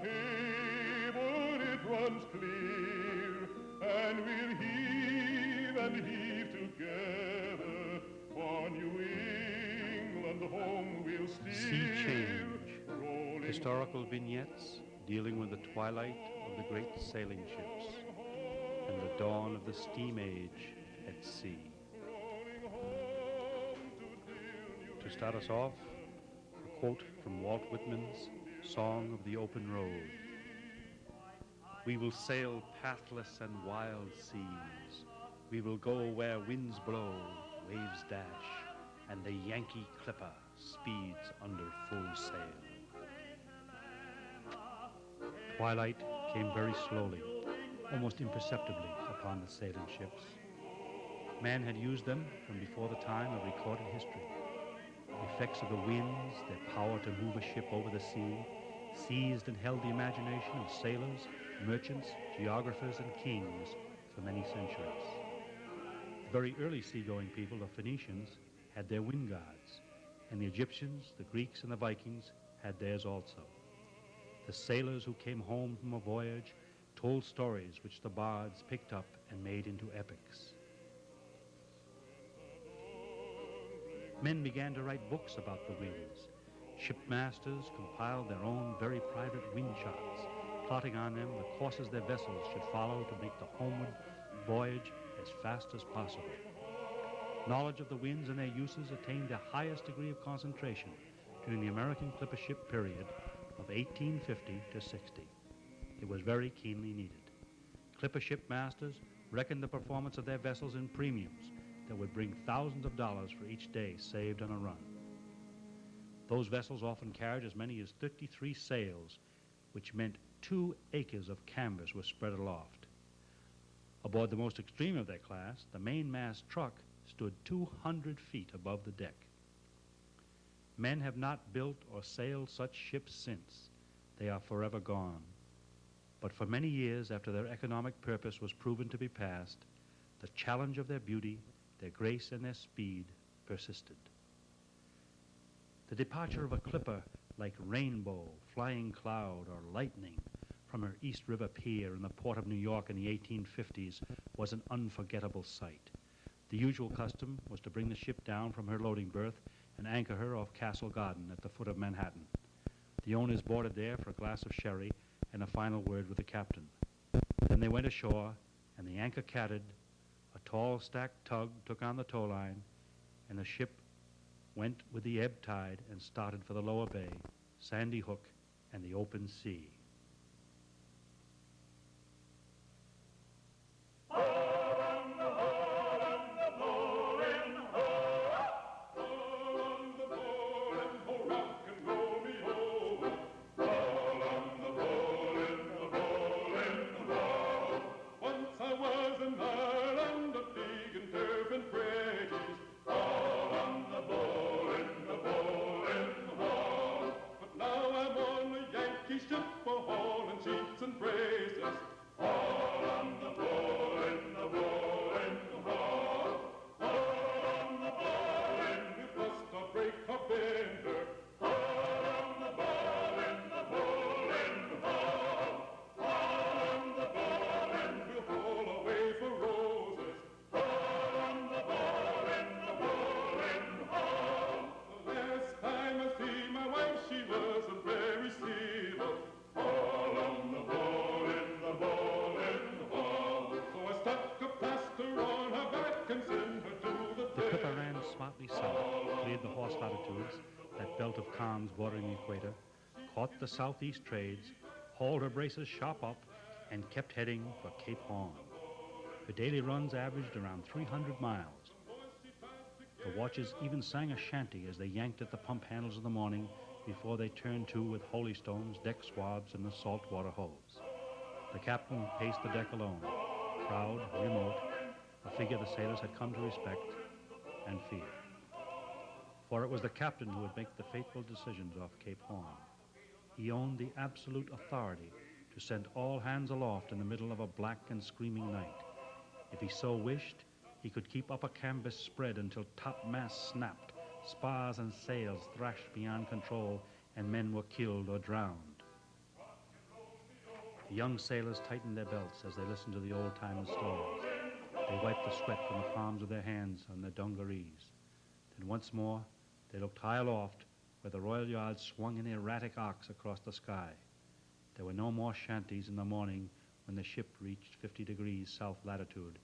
haven it runs clear, and we'll heave and heave together, for New England home we'll steer. Sea Change, historical vignettes dealing with the twilight of the great sailing ships and the dawn of the steam age at sea. To start us off, a quote from Walt Whitman's Song of the Open Road. We will sail pathless and wild seas. We will go where winds blow, waves dash, and the Yankee clipper speeds under full sail. Twilight came very slowly, almost imperceptibly, upon the sailing ships. Man had used them from before the time of recorded history. The effects of the winds, their power to move a ship over the sea, seized and held the imagination of sailors, merchants, geographers, and kings for many centuries. The very early seagoing people, the Phoenicians, had their wind guards, and the Egyptians, the Greeks, and the Vikings had theirs also. The sailors who came home from a voyage told stories which the bards picked up and made into epics. Men began to write books about the winds. Shipmasters compiled their own very private wind charts, plotting on them the courses their vessels should follow to make the homeward voyage as fast as possible. Knowledge of the winds and their uses attained their highest degree of concentration during the American clipper ship period of 1850 to 60. It was very keenly needed. Clipper ship masters reckoned the performance of their vessels in premiums that would bring thousands of dollars for each day saved on a run. Those vessels often carried as many as 33 sails, which meant 2 acres of canvas were spread aloft. Aboard the most extreme of their class, the mainmast truck stood 200 feet above the deck. Men have not built or sailed such ships since. They are forever gone. But for many years after their economic purpose was proven to be past, the challenge of their beauty, their grace, and their speed persisted. The departure of a clipper like Rainbow, Flying Cloud, or Lightning from her East River pier in the port of New York in the 1850s was an unforgettable sight. The usual custom was to bring the ship down from her loading berth and anchor her off Castle Garden at the foot of Manhattan. The owners boarded there for a glass of sherry and a final word with the captain. Then they went ashore, and the anchor catted, a tall stacked tug took on the tow line, and the ship went with the ebb tide and started for the lower bay, Sandy Hook, and the open sea. Bordering the equator, caught the southeast trades, hauled her braces sharp up, and kept heading for Cape Horn. Her daily runs averaged around 300 miles. The watches even sang a shanty as they yanked at the pump handles in the morning before they turned to with holystones, deck swabs, and the saltwater hose. The captain paced the deck alone, proud, remote, a figure the sailors had come to respect and fear. For it was the captain who would make the fateful decisions off Cape Horn. He owned the absolute authority to send all hands aloft in the middle of a black and screaming night. If he so wished, he could keep up a canvas spread until topmasts snapped, spars and sails thrashed beyond control, and men were killed or drowned. The young sailors tightened their belts as they listened to the old-timers' stories. They wiped the sweat from the palms of their hands on their dungarees. Then once more, they looked high aloft, where the royal yard swung in erratic arcs across the sky. There were no more shanties in the morning when the ship reached 50 degrees south latitude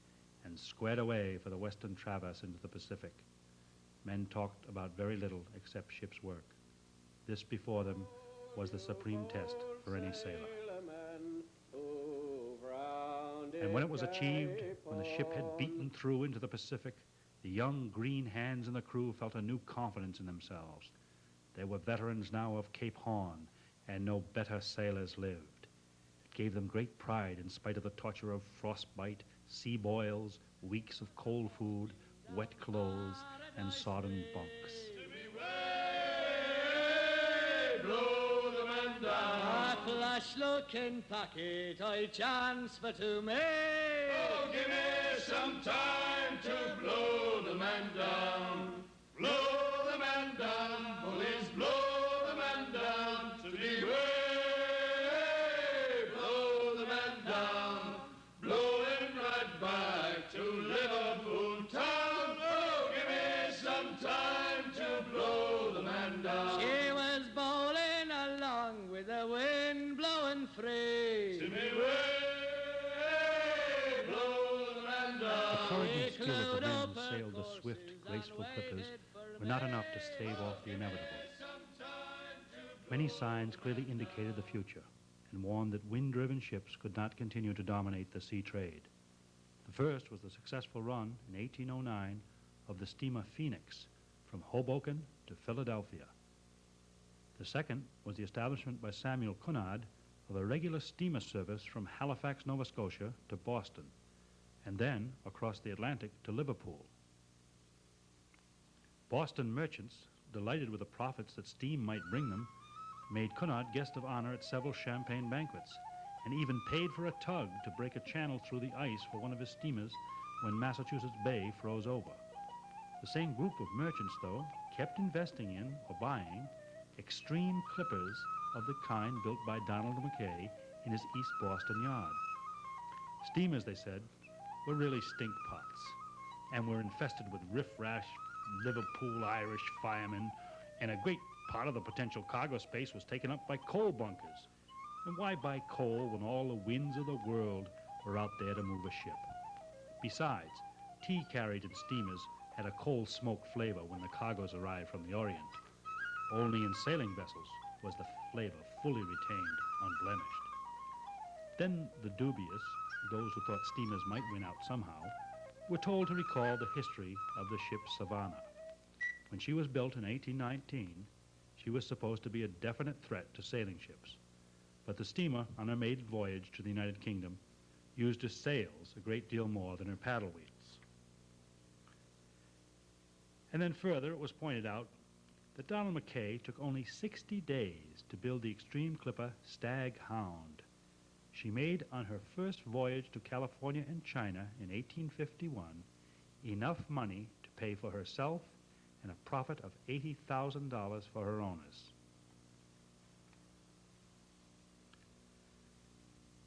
and squared away for the western traverse into the Pacific. Men talked about very little except ship's work. This before them was the supreme test for any sailor. And when it was achieved, when the ship had beaten through into the Pacific, the young green hands in the crew felt a new confidence in themselves. They were veterans now of Cape Horn, and no better sailors lived. It gave them great pride in spite of the torture of frostbite, sea boils, weeks of cold food, wet clothes, and sodden bunks. Blow the man down. A flash-looking packet I'll transfer to me. Oh, give me some time to blow the man down. Blow the man down, bullies, blow the man down. To be way, blow the man down. Blow him right back to Liverpool town. Oh, give me some time to blow the man down. She was bowling along with the wind blowing free. To be way, blow the man down. The courage and skill of the men who sailed the swift, graceful clippers were not enough to stave off the inevitable. Many signs clearly indicated the future and warned that wind-driven ships could not continue to dominate the sea trade. The first was the successful run in 1809 of the steamer Phoenix from Hoboken to Philadelphia. The second was the establishment by Samuel Cunard of a regular steamer service from Halifax, Nova Scotia to Boston, and then across the Atlantic to Liverpool. Boston merchants, delighted with the profits that steam might bring them, made Cunard guest of honor at several champagne banquets, and even paid for a tug to break a channel through the ice for one of his steamers when Massachusetts Bay froze over. The same group of merchants, though, kept investing in or buying extreme clippers of the kind built by Donald Mackay in his East Boston yard. Steamers, they said, were really stinkpots and were infested with riff-raff Liverpool Irish firemen, and a great part of the potential cargo space was taken up by coal bunkers. And why buy coal when all the winds of the world were out there to move a ship? Besides, tea carried in steamers had a coal smoke flavor when the cargoes arrived from the Orient. Only in sailing vessels was the flavor fully retained, unblemished. Then the dubious, those who thought steamers might win out somehow, were told to recall the history of the ship Savannah. When she was built in 1819, she was supposed to be a definite threat to sailing ships. But the steamer, on her maiden voyage to the United Kingdom, used her sails a great deal more than her paddle wheels. And then further, it was pointed out that Donald Mackay took only 60 days to build the extreme clipper Stag Hound. She made on her first voyage to California and China in 1851 enough money to pay for herself and a profit of $80,000 for her owners.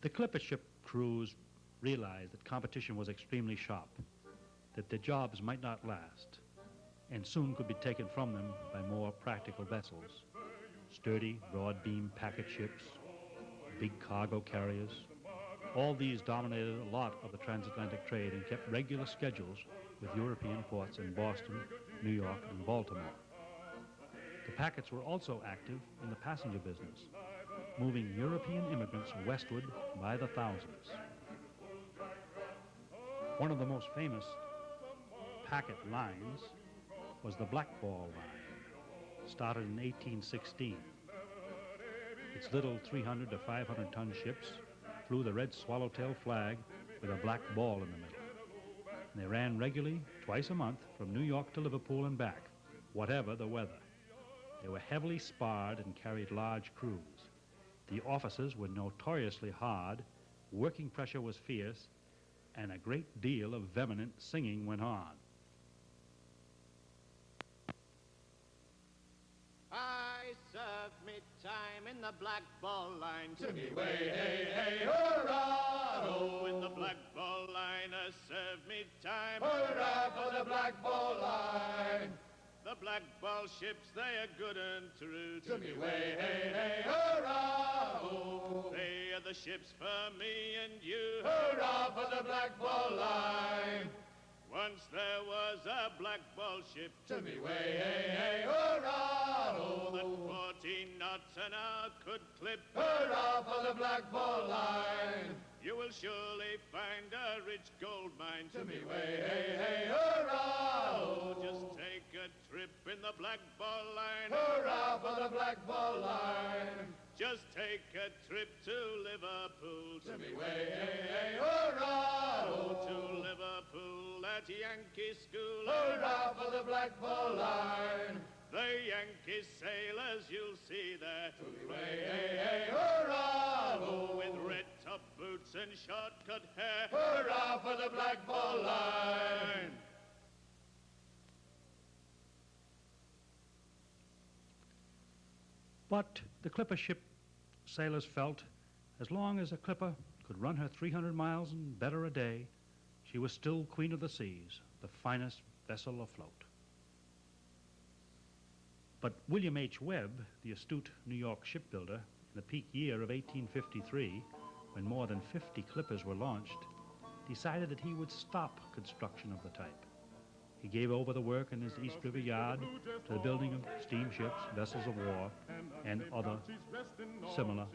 The clipper ship crews realized that competition was extremely sharp, that their jobs might not last, and soon could be taken from them by more practical vessels, sturdy, broad-beam packet ships, big cargo carriers. All these dominated a lot of the transatlantic trade and kept regular schedules with European ports in Boston, New York, and Baltimore. The packets were also active in the passenger business, moving European immigrants westward by the thousands. One of the most famous packet lines was the Blackball line, started in 1816. Its little 300 to 500 ton ships flew the red swallowtail flag with a black ball in the middle. And they ran regularly twice a month from New York to Liverpool and back, whatever the weather. They were heavily sparred and carried large crews. The officers were notoriously hard, working pressure was fierce, and a great deal of vehement singing went on. I served me time in the black ball line. To me way, hey, hey, hurrah! Oh, in the black ball line, serve me time. Hurrah for the black ball line! The black ball ships, they are good and true. To me way, hey, hey, hurrah! Oh. They are the ships for me and you. Hurrah for the black ball line! Once there was a black ball ship. To me way, hey, hey, hurrah! Oh, that 14 knots an hour could clip. Hurrah for the black ball line! You will surely find a rich gold mine. To me way, hey, hey, hurrah! Oh, just take a trip in the black ball line. Hurrah for the black ball line! Just take a trip to Liverpool. To me way, hey, hey, hurrah! Oh, to Liverpool at Yankee school. Hurrah for the black ball line! The Yankee sailors you'll see there. To me way, hey, hey, hurrah! Oh, with red top boots and short-cut hair. Hurrah for the black ball line! But the clipper ship sailors felt as long as a clipper could run her 300 miles and better a day, she was still queen of the seas, the finest vessel afloat. But William H. Webb, the astute New York shipbuilder, in the peak year of 1853, when more than 50 clippers were launched, decided that he would stop construction of the type. He gave over the work in his East River yard to the building of steamships, vessels of war, and other similar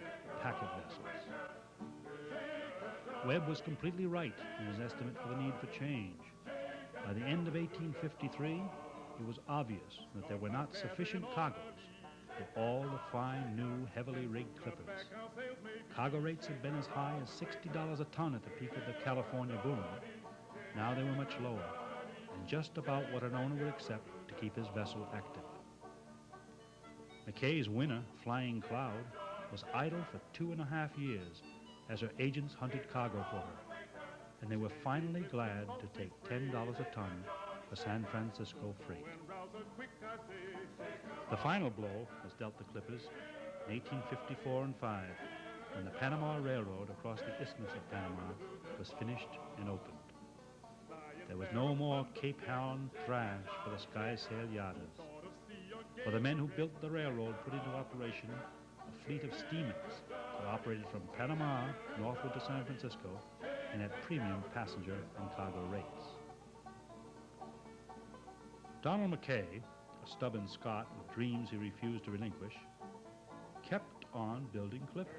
packet vessels. Webb was completely right in his estimate for the need for change. By the end of 1853, it was obvious that there were not sufficient cargoes for all the fine, new, heavily rigged clippers. Cargo rates had been as high as $60 a ton at the peak of the California boom. Now they were much lower, and just about what an owner would accept to keep his vessel active. McKay's winner, Flying Cloud, was idle for 2.5 years as her agents hunted cargo for her, and they were finally glad to take $10 a ton for San Francisco freight. The final blow was dealt the clippers in 1854 and 5, when the Panama Railroad across the Isthmus of Panama was finished and opened. There was no more Cape Horn thrash for the skysail yarders. For the men who built the railroad put into operation a fleet of steamers that operated from Panama northward to San Francisco and at premium passenger and cargo rates. Donald McKay, a stubborn Scot with dreams he refused to relinquish, kept on building clippers.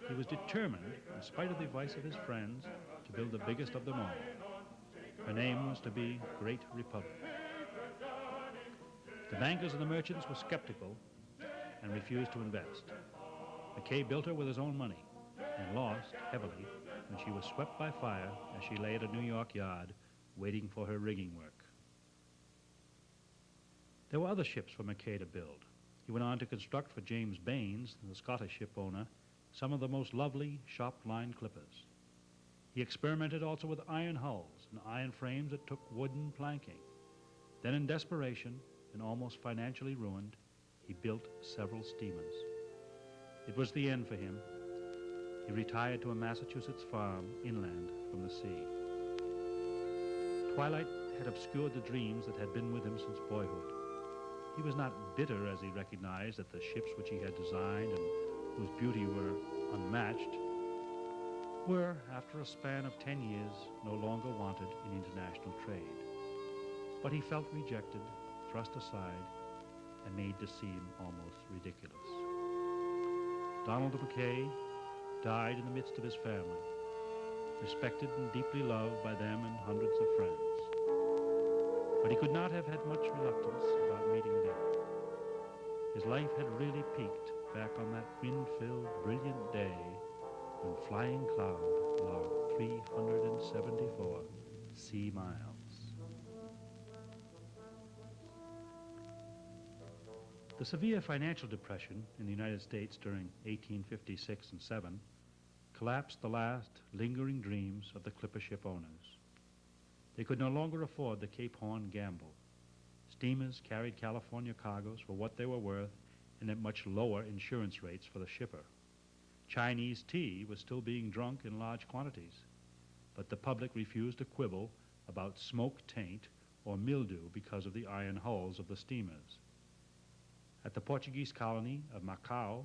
He was determined, in spite of the advice of his friends, to build the biggest of them all. Her name was to be Great Republic. The bankers and the merchants were skeptical and refused to invest. McKay built her with his own money and lost heavily when she was swept by fire as she lay at a New York yard waiting for her rigging work. There were other ships for McKay to build. He went on to construct for James Baines, the Scottish ship owner, some of the most lovely shop-line clippers. He experimented also with iron hulls and iron frames that took wooden planking. Then in desperation, and almost financially ruined, he built several steamers. It was the end for him. He retired to a Massachusetts farm inland from the sea. Twilight had obscured the dreams that had been with him since boyhood. He was not bitter as he recognized that the ships which he had designed and whose beauty were unmatched were, after a span of 10 years, no longer wanted in international trade. But he felt rejected, thrust aside, and made to seem almost ridiculous. Donald McKay died in the midst of his family, respected and deeply loved by them and hundreds of friends. But he could not have had much reluctance about meeting death. His life had really peaked back on that wind-filled, brilliant day when Flying Cloud logged 374 sea miles. The severe financial depression in the United States during 1856 and 7 collapsed the last lingering dreams of the clipper ship owners. They could no longer afford the Cape Horn gamble. Steamers carried California cargoes for what they were worth and at much lower insurance rates for the shipper. Chinese tea was still being drunk in large quantities, but the public refused to quibble about smoke taint or mildew because of the iron hulls of the steamers. At the Portuguese colony of Macau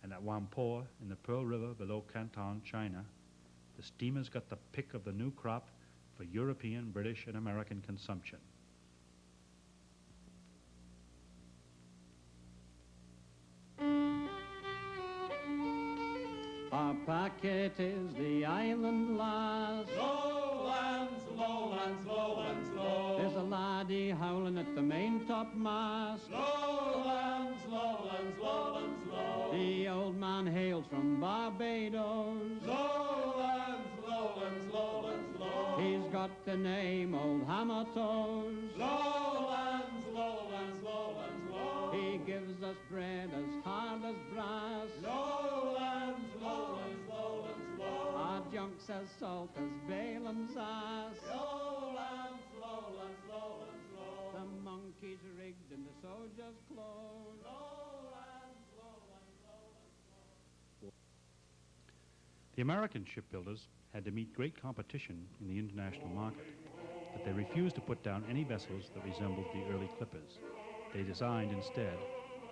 and at Whampoa in the Pearl River below Canton, China, the steamers got the pick of the new crop for European, British, and American consumption. Our packet is the island lass. Lowlands, lowlands, lowlands, low. There's a laddie howling at the main top mast. Lowlands, lowlands, lowlands, low. The old man hails from Barbados. Lowlands, lowlands, lowlands, low. He's got the name Old Hammer Toes. Lowlands, lowlands, lowlands, low. He gives us bread as hard as brass. Lowlands, lowlands, lowlands, low. Our junk's as salt as Balaam's ass. Lowlands, lowlands, lowlands, low. The monkeys rigged in the soldier's clothes. Lowlands, lowlands, lowlands, low. The American shipbuilders had to meet great competition in the international market, but they refused to put down any vessels that resembled the early clippers. They designed instead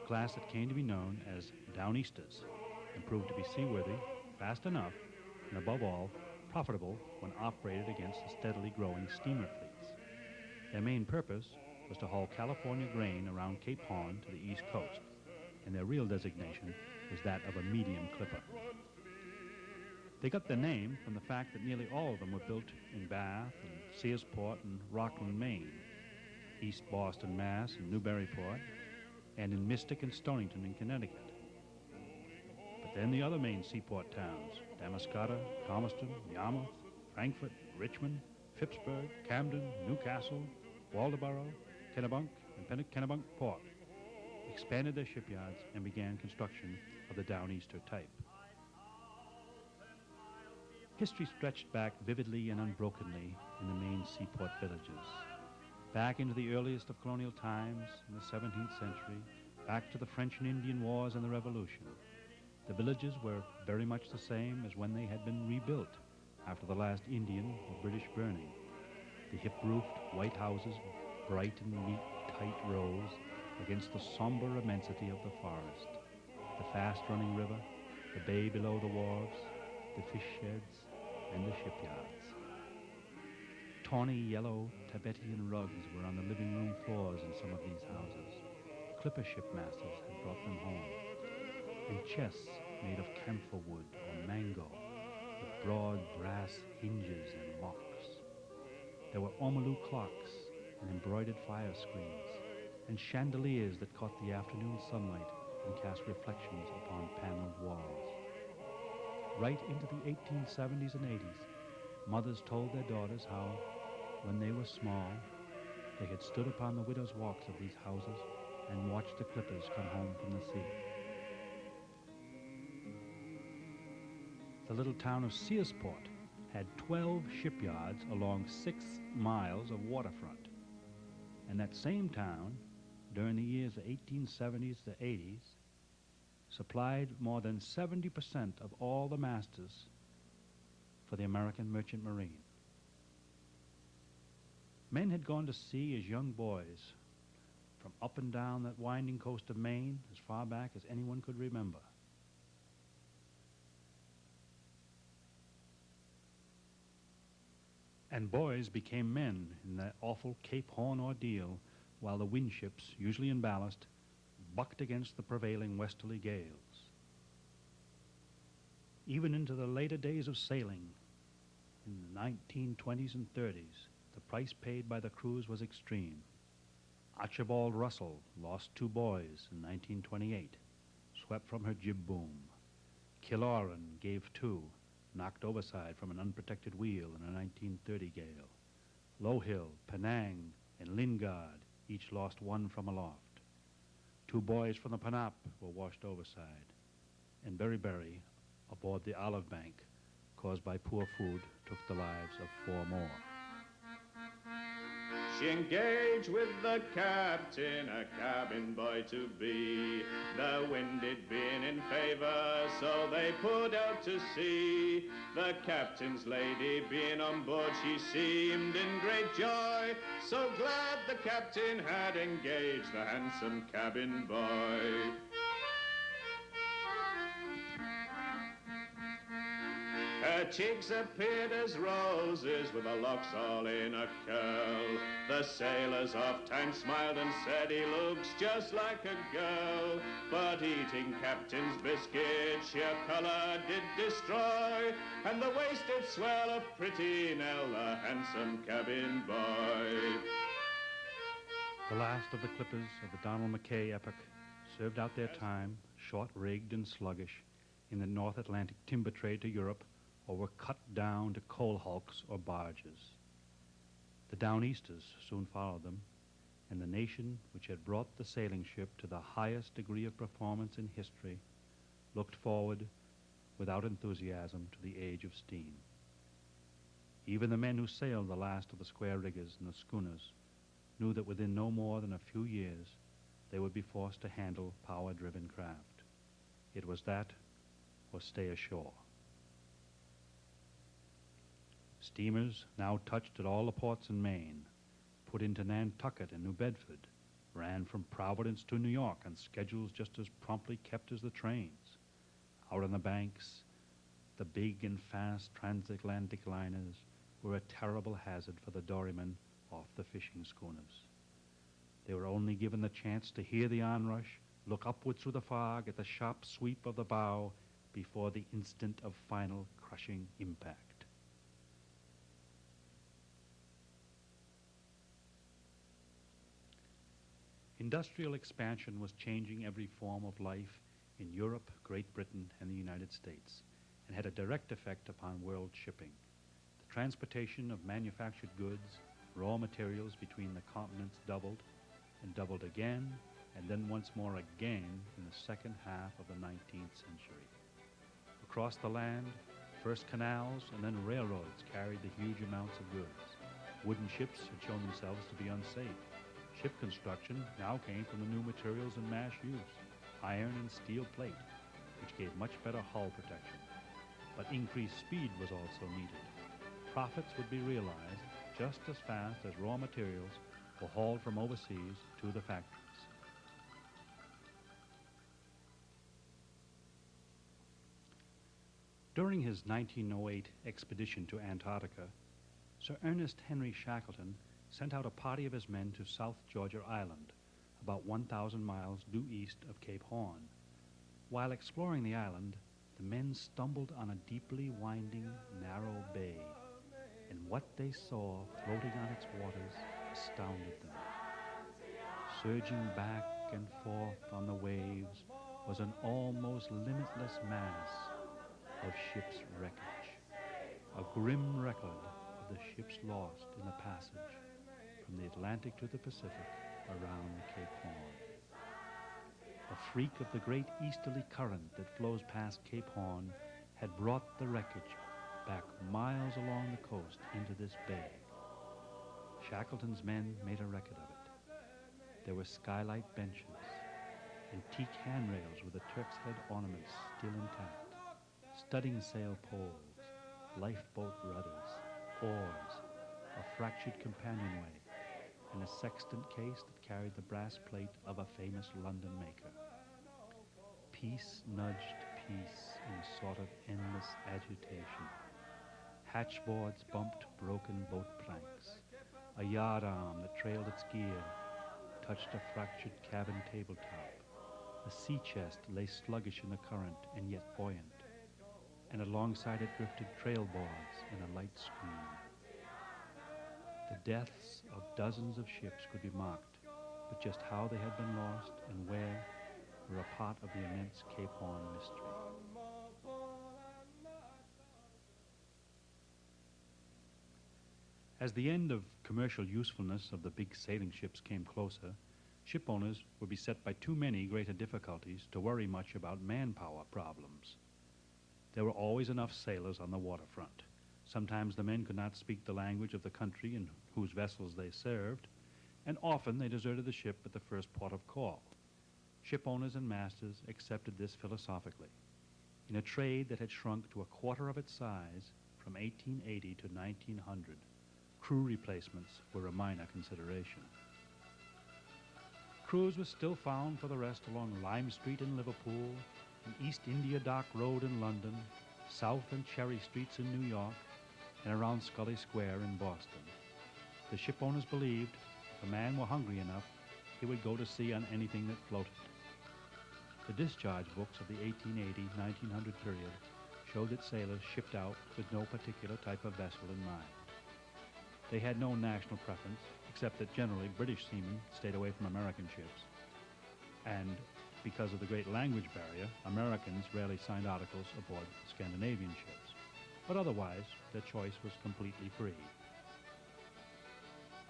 a class that came to be known as downeasters and proved to be seaworthy, fast enough, and above all, profitable when operated against the steadily growing steamer fleets. Their main purpose was to haul California grain around Cape Horn to the East Coast, and their real designation was that of a medium clipper. They got their name from the fact that nearly all of them were built in Bath and Searsport and Rockland, Maine, East Boston, Mass, and Newburyport, and in Mystic and Stonington in Connecticut. But then the other main seaport towns, Damariscotta, Thomaston, Yarmouth, Frankfort, Richmond, Phippsburg, Camden, Newcastle, Waldoboro, Kennebunk, and Kennebunk Port, expanded their shipyards and began construction of the Downeaster type. History stretched back vividly and unbrokenly in the main seaport villages, back into the earliest of colonial times in the 17th century, back to the French and Indian Wars and the Revolution. The villages were very much the same as when they had been rebuilt after the last Indian or British burning. The hip-roofed white houses, bright in neat, tight rows against the somber immensity of the forest, the fast-running river, the bay below the wharves, the fish sheds, and the shipyards. Tawny yellow Tibetan rugs were on the living room floors in some of these houses. Clipper shipmasters had brought them home. And chests made of camphor wood or mango, with broad brass hinges and locks. There were ormolu clocks and embroidered fire screens, and chandeliers that caught the afternoon sunlight and cast reflections upon paneled walls. Right into the 1870s and 80s, mothers told their daughters how, when they were small, they had stood upon the widow's walks of these houses and watched the clippers come home from the sea. The little town of Searsport had 12 shipyards along 6 miles of waterfront. And that same town, during the years of 1870s to 80s, supplied more than 70% of all the masters for the American merchant marine. Men had gone to sea as young boys from up and down that winding coast of Maine as far back as anyone could remember. And boys became men in that awful Cape Horn ordeal while the wind ships, usually in ballast, bucked against the prevailing westerly gales. Even into the later days of sailing, in the 1920s and 30s, the price paid by the crews was extreme. Archibald Russell lost 2 boys in 1928, swept from her jib boom. Killoran gave 2, knocked overside from an unprotected wheel in a 1930 gale. Lowhill, Penang, and Lingard each lost 1 from aloft. 2 boys from the Panap were washed overside, and Berry aboard the Olive Bank, caused by poor food, took the lives of 4 more. She engaged with the captain, a cabin boy to be. The wind had been in favor, so they put out to sea. The captain's lady being on board, she seemed in great joy. So glad the captain had engaged the handsome cabin boy. Her cheeks appeared as roses, with her locks all in a curl. The sailors oft times smiled and said he looks just like a girl. But eating captain's biscuits sheer colour did destroy, and the wasted swell of pretty Nell, the handsome cabin boy. The last of the clippers of the Donald Mackay epoch served out their time, short-rigged and sluggish, in the North Atlantic timber trade to Europe, or were cut down to coal hulks or barges. The Downeasters soon followed them, and the nation which had brought the sailing ship to the highest degree of performance in history looked forward without enthusiasm to the age of steam. Even the men who sailed the last of the square riggers and the schooners knew that within no more than a few years they would be forced to handle power-driven craft. It was that or stay ashore. Steamers now touched at all the ports in Maine, put into Nantucket and New Bedford, ran from Providence to New York on schedules just as promptly kept as the trains. Out on the banks, the big and fast transatlantic liners were a terrible hazard for the dorymen off the fishing schooners. They were only given the chance to hear the onrush, look upward through the fog at the sharp sweep of the bow before the instant of final crushing impact. Industrial expansion was changing every form of life in Europe, Great Britain, and the United States, and had a direct effect upon world shipping. The transportation of manufactured goods, raw materials between the continents doubled, and doubled again, and then once more again in the second half of the 19th century. Across the land, first canals and then railroads carried the huge amounts of goods. Wooden ships had shown themselves to be unsafe. Ship construction now came from the new materials in mass use, iron and steel plate, which gave much better hull protection. But increased speed was also needed. Profits would be realized just as fast as raw materials were hauled from overseas to the factories. During his 1908 expedition to Antarctica, Sir Ernest Henry Shackleton sent out a party of his men to South Georgia Island, about 1,000 miles due east of Cape Horn. While exploring the island, the men stumbled on a deeply winding, narrow bay, and what they saw floating on its waters astounded them. Surging back and forth on the waves was an almost limitless mass of ship's wreckage, a grim record of the ships lost in the passage from the Atlantic to the Pacific around Cape Horn. A freak of the great easterly current that flows past Cape Horn had brought the wreckage back miles along the coast into this bay. Shackleton's men made a record of it. There were skylight benches, antique handrails with the Turk's head ornaments still intact, studding sail poles, lifeboat rudders, oars, a fractured companionway, and a sextant case that carried the brass plate of a famous London maker. Peace nudged peace in a sort of endless agitation. Hatchboards bumped broken boat planks. A yard arm that trailed its gear touched a fractured cabin tabletop. A sea chest lay sluggish in the current and yet buoyant, and alongside it drifted trail boards in a light screen. The deaths of dozens of ships could be marked, but just how they had been lost and where were a part of the immense Cape Horn mystery. As the end of commercial usefulness of the big sailing ships came closer, ship owners would be set by too many greater difficulties to worry much about manpower problems. There were always enough sailors on the waterfront. Sometimes the men could not speak the language of the country in whose vessels they served, and often they deserted the ship at the first port of call. Ship owners and masters accepted this philosophically. In a trade that had shrunk to a quarter of its size from 1880 to 1900, crew replacements were a minor consideration. Crews were still found for the rest along Lime Street in Liverpool, and East India Dock Road in London, South and Cherry Streets in New York, and around Scully Square in Boston. The ship owners believed if a man were hungry enough, he would go to sea on anything that floated. The discharge books of the 1880-1900 period showed that sailors shipped out with no particular type of vessel in mind. They had no national preference, except that generally British seamen stayed away from American ships. And because of the great language barrier, Americans rarely signed articles aboard Scandinavian ships. But otherwise, their choice was completely free.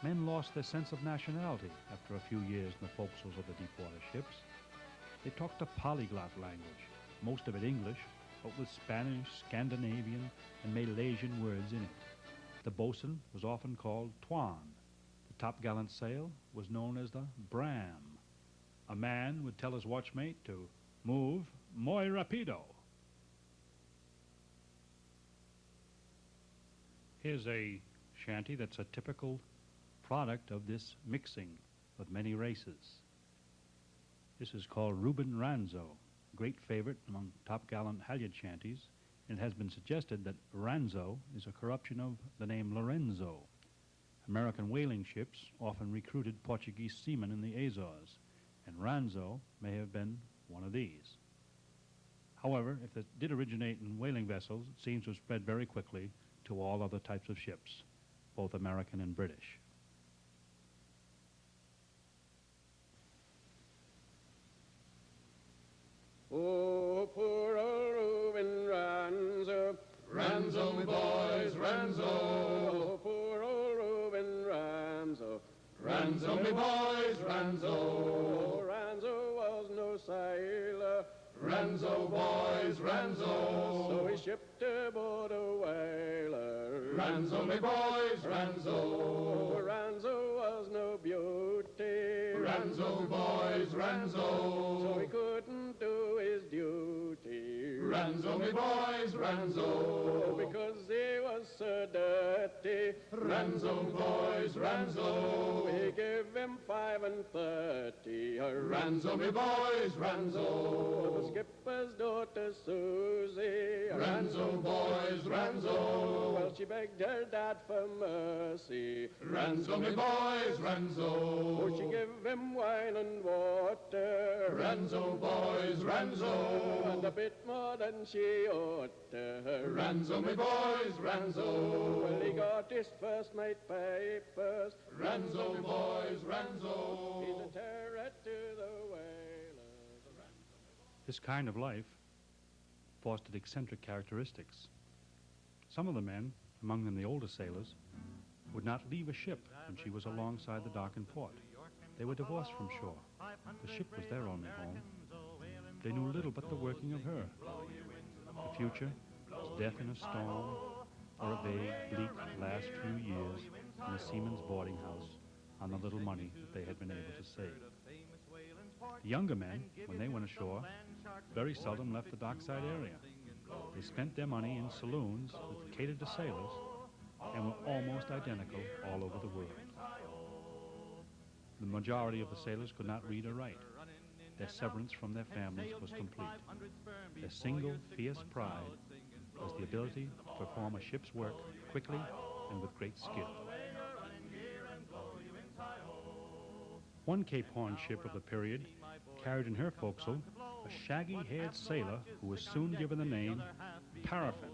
Men lost their sense of nationality after a few years in the forecastles of the deep-water ships. They talked a polyglot language, most of it English, but with Spanish, Scandinavian, and Malaysian words in it. The boatswain was often called Tuan. The topgallant sail was known as the Bram. A man would tell his watchmate to move muy rapido. Here's a shanty that's a typical product of this mixing of many races. This is called Reuben Ranzo, great favorite among topgallant halyard shanties, and it has been suggested that Ranzo is a corruption of the name Lorenzo. American whaling ships often recruited Portuguese seamen in the Azores, and Ranzo may have been one of these. However, if it did originate in whaling vessels, it seems to have spread very quickly to all other types of ships, both American and British. Oh, poor old Reuben Ranzo, Ranzo, me boys, Ranzo. oh, poor old Reuben Ranzo, Ranzo, me boys, Ranzo. oh, Ranzo was no sailor, Ranzo, boys, Ranzo. so he shipped aboard a whaler. Ranzo, me boys, Ranzo. Oh, Ranzo was no beauty, Ranzo, boys, Ranzo. so he couldn't do his duty. Ranzo, me boys, Oh, Ranzo. because he was so dirty. Ranzo, boys, Ranzo. We gave him 35. Ranzo, me boys, The Ranzo. skipper's daughter Susie. Ranzo, boys, Ranzo. Well, she begged her dad for mercy. Ranzo, me boys, Ranzo. Oh, she gave him wine and water. Ranzo, boys, Ranzo. And a bit more than she ought. Ranzo, me boys, Ranzo. Well, he got his first mate papers. Ranzo, boys, Ranzo. He's a terror to the whalers. This kind of life fostered eccentric characteristics. Some of the men, among them the older sailors, would not leave a ship when she was alongside the dock in port. They were divorced from shore. The ship was their only home. They knew little but the working of her. The future was death in a storm, or a vague, bleak last few years in a seaman's boarding house on the little money that they had been able to save. The younger men, when they went ashore, very seldom left the dockside area. They spent their money in saloons that catered to sailors and were almost identical all over the world. The majority of the sailors could not read or write. Their severance from their families was complete. Their single, fierce pride was the ability to perform a ship's work quickly and with great skill. One Cape Horn ship of the period carried in her forecastle a shaggy-haired sailor who was soon given the name Paraffin.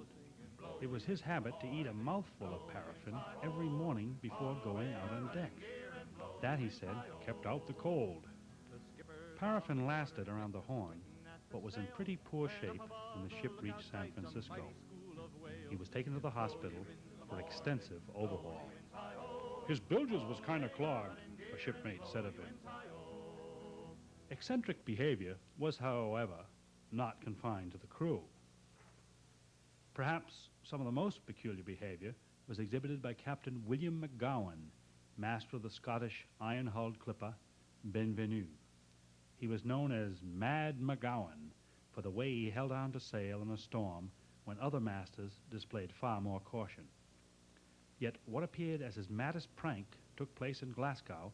It was his habit to eat a mouthful of paraffin every morning before going out on deck. That, he said, kept out the cold. Paraffin lasted around the Horn, but was in pretty poor shape when the ship reached San Francisco. He was taken to the hospital for extensive overhaul. His bilges was kind of clogged, a shipmate said of him. Eccentric behavior was, however, not confined to the crew. Perhaps some of the most peculiar behavior was exhibited by Captain William McGowan master of the Scottish iron-hulled clipper, Benvenue. He was known as Mad McGowan for the way he held on to sail in a storm when other masters displayed far more caution. Yet what appeared as his maddest prank took place in Glasgow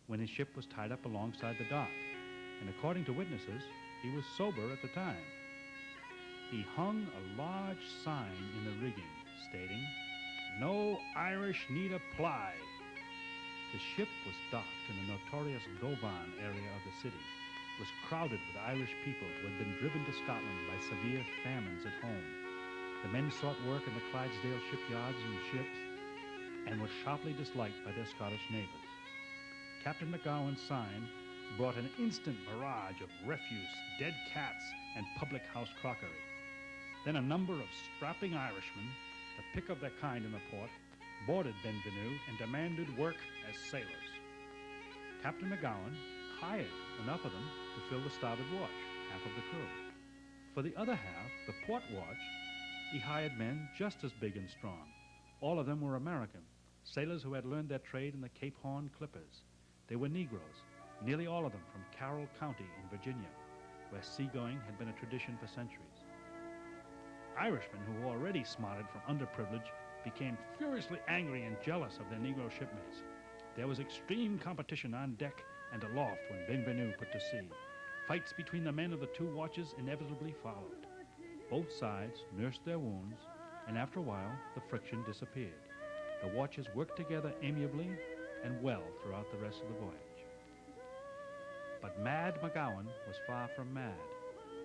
when his ship was tied up alongside the dock, and according to witnesses, he was sober at the time. He hung a large sign in the rigging stating, "No Irish need apply." The ship was docked in the notorious Govan area of the city. It was crowded with Irish people who had been driven to Scotland by severe famines at home. The men sought work in the Clydesdale shipyards and ships and were sharply disliked by their Scottish neighbors. Captain McGowan's sign brought an instant barrage of refuse, dead cats, and public house crockery. Then a number of strapping Irishmen, the pick of their kind in the port, boarded Benvenue and demanded work as sailors. Captain McGowan hired enough of them to fill the starboard watch, half of the crew. For the other half, the port watch, he hired men just as big and strong. All of them were American, sailors who had learned their trade in the Cape Horn clippers. They were Negroes, nearly all of them from Carroll County in Virginia, where seagoing had been a tradition for centuries. Irishmen who were already smarted from underprivilege became furiously angry and jealous of their Negro shipmates. There was extreme competition on deck and aloft when Benvenue put to sea. Fights between the men of the two watches inevitably followed. Both sides nursed their wounds, and after a while, the friction disappeared. The watches worked together amiably and well throughout the rest of the voyage. But Mad McGowan was far from mad,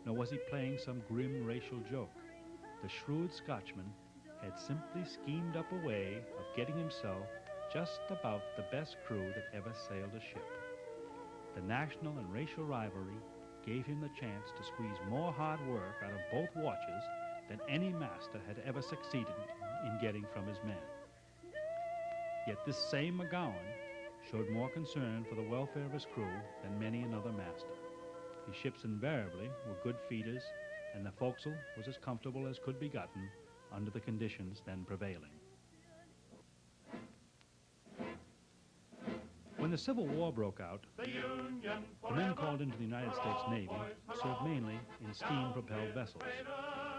nor was he playing some grim racial joke. The shrewd Scotchman had simply schemed up a way of getting himself just about the best crew that ever sailed a ship. The national and racial rivalry gave him the chance to squeeze more hard work out of both watches than any master had ever succeeded in getting from his men. Yet this same McGowan showed more concern for the welfare of his crew than many another master. His ships invariably were good feeders, and the forecastle was as comfortable as could be gotten under the conditions then prevailing. When the Civil War broke out, the men called into the United States Navy served mainly in steam-propelled vessels,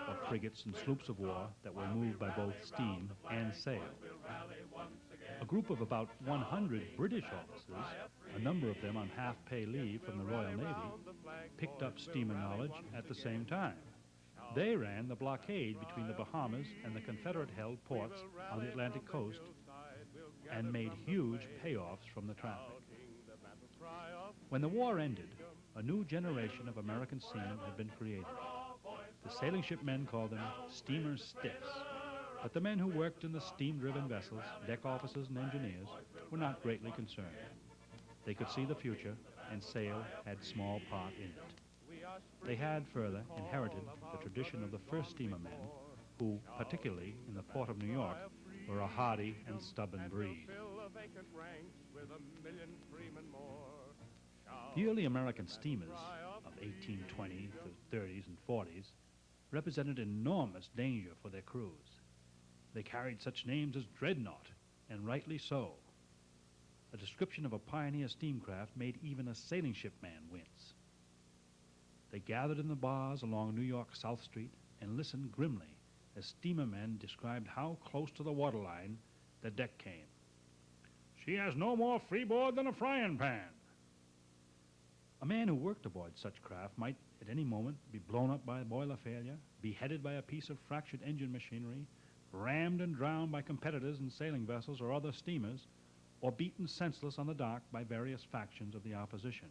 or frigates and sloops of war that were moved by both steam and sail. A group of about 100 British officers, a number of them on half-pay leave from the Royal Navy, picked up steamer knowledge at the same time. They ran the blockade between the Bahamas and the Confederate-held ports on the Atlantic coast and made huge payoffs from the traffic. When the war ended, a new generation of American seamen had been created. The sailing ship men called them steamer stiffs, but the men who worked in the steam-driven vessels, deck officers and engineers, were not greatly concerned. They could see the future, and sail had small part in it. They had, further, inherited the tradition of the first steamer men, who, particularly in the port of New York, were a hardy and stubborn breed. The early American steamers of 1820 to the 30s and 40s represented enormous danger for their crews. They carried such names as Dreadnought, and rightly so. A description of a pioneer steamcraft made even a sailing ship man wince. They gathered in the bars along New York South Street and listened grimly as steamer men described how close to the waterline the deck came. "She has no more freeboard than a frying pan." A man who worked aboard such craft might at any moment be blown up by a boiler failure, beheaded by a piece of fractured engine machinery, rammed and drowned by competitors in sailing vessels or other steamers, or beaten senseless on the dock by various factions of the opposition.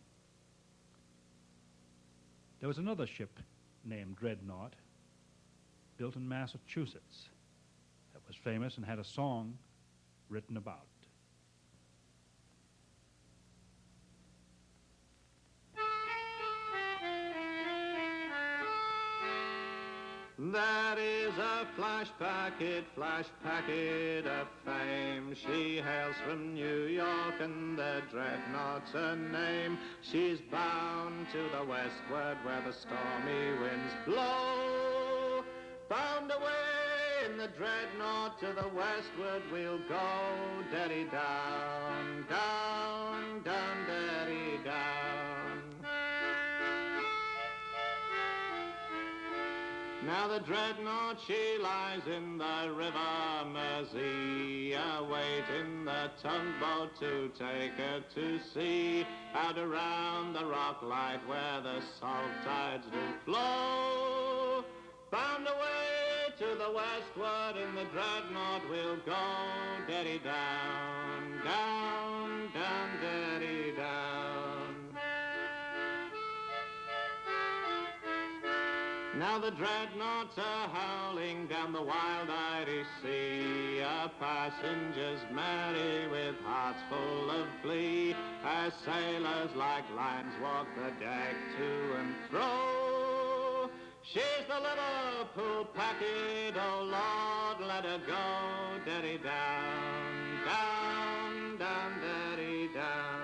There was another ship named Dreadnought, built in Massachusetts, that was famous and had a song written about. That is a flash packet of fame. She hails from New York and the Dreadnought's her name. She's bound to the westward where the stormy winds blow. Bound away in the dreadnought to the westward we'll go, daddy down, down, down, daddy down. Now the dreadnought, she lies in the river Mersey, awaiting the tugboat to take her to sea, out around the rock light where the salt tides do flow. Bound away to the westward in the dreadnought we'll go, daddy down, down, down, daddy down. Now the dreadnoughts are howling down the wild Irish sea, our passengers merry with hearts full of glee, as sailors like lions walk the deck to and fro. She's the Liverpool packet, oh Lord, let her go, daddy down, down, down, daddy down.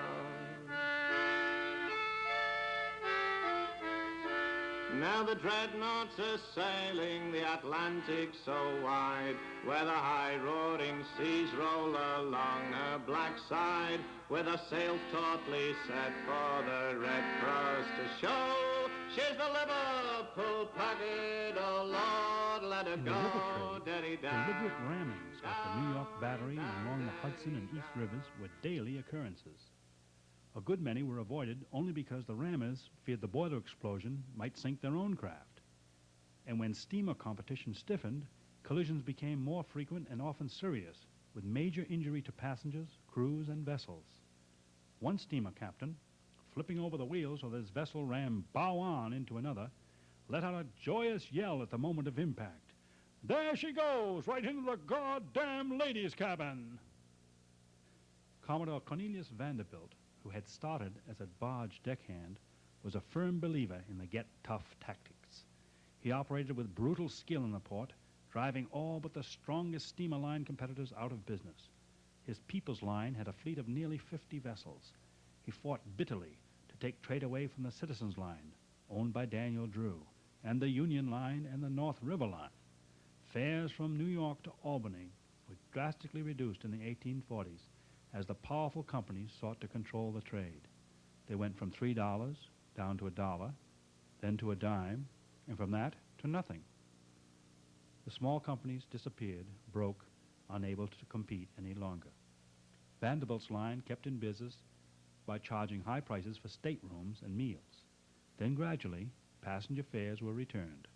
Now the dreadnoughts are sailing the Atlantic so wide, where the high roaring seas roll along her black side, with her sails tautly set for the Red Cross to show. She's the Liverpool packet, oh Lord, let her go, daddy down. Deliberate rammings off the New York Battery and along the Hudson and East Rivers were daily occurrences. A good many were avoided only because the rammers feared the boiler explosion might sink their own craft. And when steamer competition stiffened, collisions became more frequent and often serious, with major injury to passengers, crews, and vessels. One steamer captain, flipping over the wheels so that his vessel ran bow on into another, let out a joyous yell at the moment of impact. "There she goes, right into the goddamn ladies' cabin!" Commodore Cornelius Vanderbilt, who had started as a barge deckhand, was a firm believer in the get-tough tactics. He operated with brutal skill in the port, driving all but the strongest steamer line competitors out of business. His People's Line had a fleet of nearly 50 vessels. He fought bitterly to take trade away from the Citizens Line, owned by Daniel Drew, and the Union Line and the North River Line. Fares from New York to Albany were drastically reduced in the 1840s, as the powerful companies sought to control the trade. They went from $3 down to $1, then to a dime, and from that to nothing. The small companies disappeared, broke, unable to compete any longer. Vanderbilt's line kept in business by charging high prices for staterooms and meals. Then gradually, passenger fares were returned.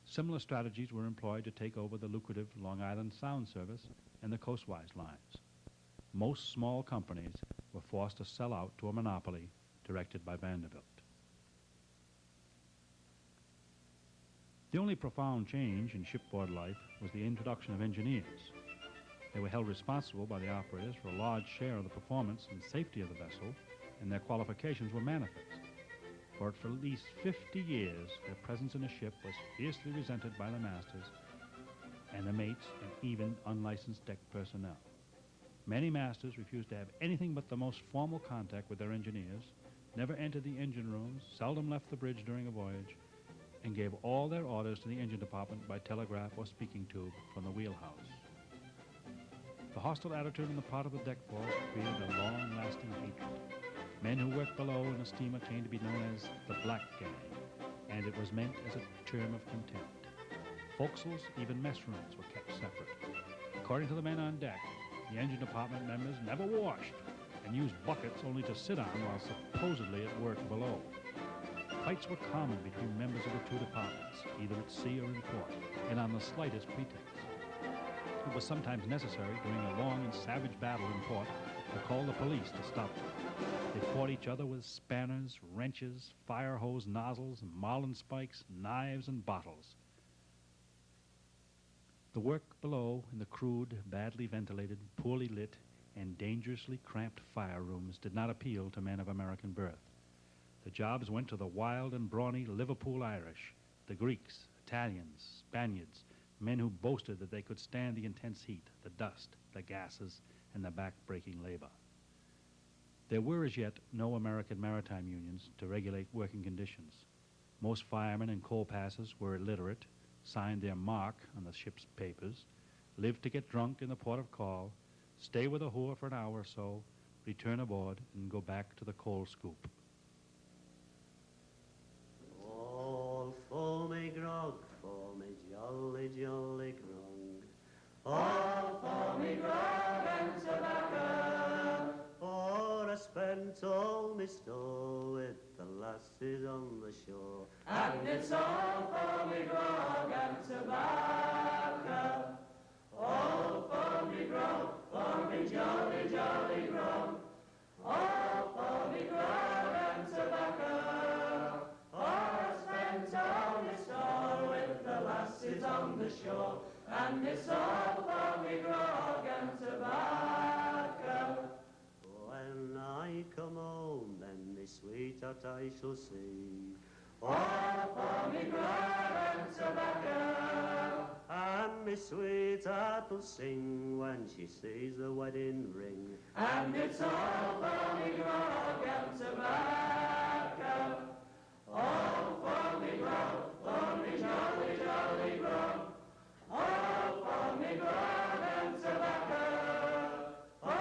Similar strategies were employed to take over the lucrative Long Island Sound service and the coastwise lines. Most small companies were forced to sell out to a monopoly directed by Vanderbilt. The only profound change in shipboard life was the introduction of engineers. They were held responsible by the operators for a large share of the performance and safety of the vessel, and their qualifications were manifest. For at least 50 years, their presence in a ship was fiercely resented by the masters and the mates and even unlicensed deck personnel. Many masters refused to have anything but the most formal contact with their engineers, never entered the engine rooms, seldom left the bridge during a voyage, and gave all their orders to the engine department by telegraph or speaking tube from the wheelhouse. The hostile attitude on the part of the deck force created a long-lasting hatred. Men who worked below in a steamer came to be known as the Black Gang, and it was meant as a term of contempt. Forecastles, even mess rooms, were kept separate. According to the men on deck, the engine department members never washed and used buckets only to sit on while supposedly at work below. Fights were common between members of the two departments, either at sea or in port, and on the slightest pretext. It was sometimes necessary during a long and savage battle in port to call the police to stop them. They fought each other with spanners, wrenches, fire hose nozzles, marlin spikes, knives, and bottles. The work below in the crude, badly ventilated, poorly lit, and dangerously cramped fire rooms did not appeal to men of American birth. The jobs went to the wild and brawny Liverpool Irish, the Greeks, Italians, Spaniards, men who boasted that they could stand the intense heat, the dust, the gases, and the back-breaking labor. There were as yet no American maritime unions to regulate working conditions. Most firemen and coal passers were illiterate, signed their mark on the ship's papers, live to get drunk in the port of call, stay with a whore for an hour or so, return aboard, and go back to the coal scoop. All for me grog, for me jolly, jolly grog. All for me grog and tobacco. For I spent all my store with the lasses on the shore. And it's all for me grog and tobacco. All for me grog, for me jolly, jolly grog. All for me grog and tobacco. For I spent all my store with the lasses on the shore. And it's all for me grog and tobacco. When I come home, then me sweetheart I shall see. All for me grog and tobacco. And me sweetheart will sing when she sees the wedding ring. And it's all for me grog and tobacco. All for me grog, for me jolly, jolly grog. All for me grog and tobacco. For I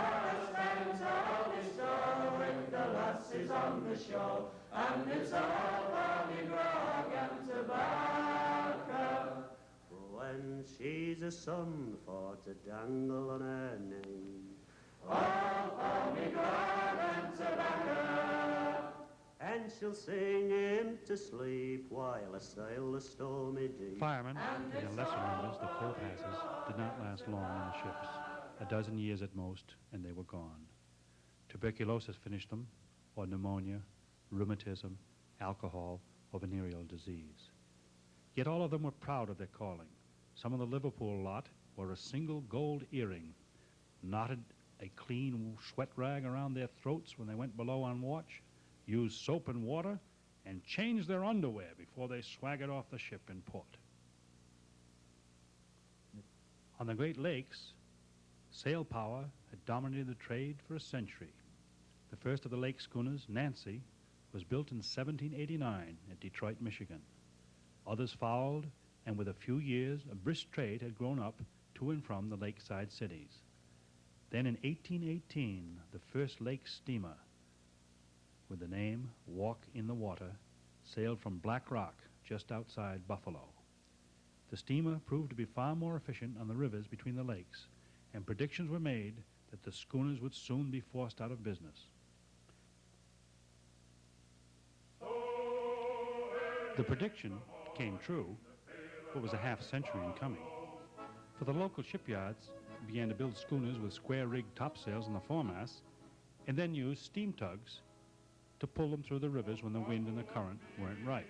spent all my store with the lasses on the shore. And it's all for me grog and tobacco. When she's a son for to dangle on her name. All for me grog and tobacco. And she'll sing him to sleep while I sail the stormy deep. Firemen and their lesser numbers, the coal passes, did not last long on the ships. A dozen years at most, and they were gone. Tuberculosis finished them, or pneumonia, rheumatism, alcohol, or venereal disease. Yet all of them were proud of their calling. Some of the Liverpool lot wore a single gold earring, knotted a clean sweat rag around their throats when they went below on watch, used soap and water, and changed their underwear before they swaggered off the ship in port. On the Great Lakes, sail power had dominated the trade for a century. The first of the lake schooners, Nancy, was built in 1789 at Detroit, Michigan. Others followed, and with a few years, a brisk trade had grown up to and from the lakeside cities. Then in 1818, the first lake steamer, with the name Walk in the Water, sailed from Black Rock, just outside Buffalo. The steamer proved to be far more efficient on the rivers between the lakes, and predictions were made that the schooners would soon be forced out of business. The prediction came true, but was a half century in coming. For the local shipyards began to build schooners with square-rigged topsails on the foremast, and then used steam tugs to pull them through the rivers when the wind and the current weren't right.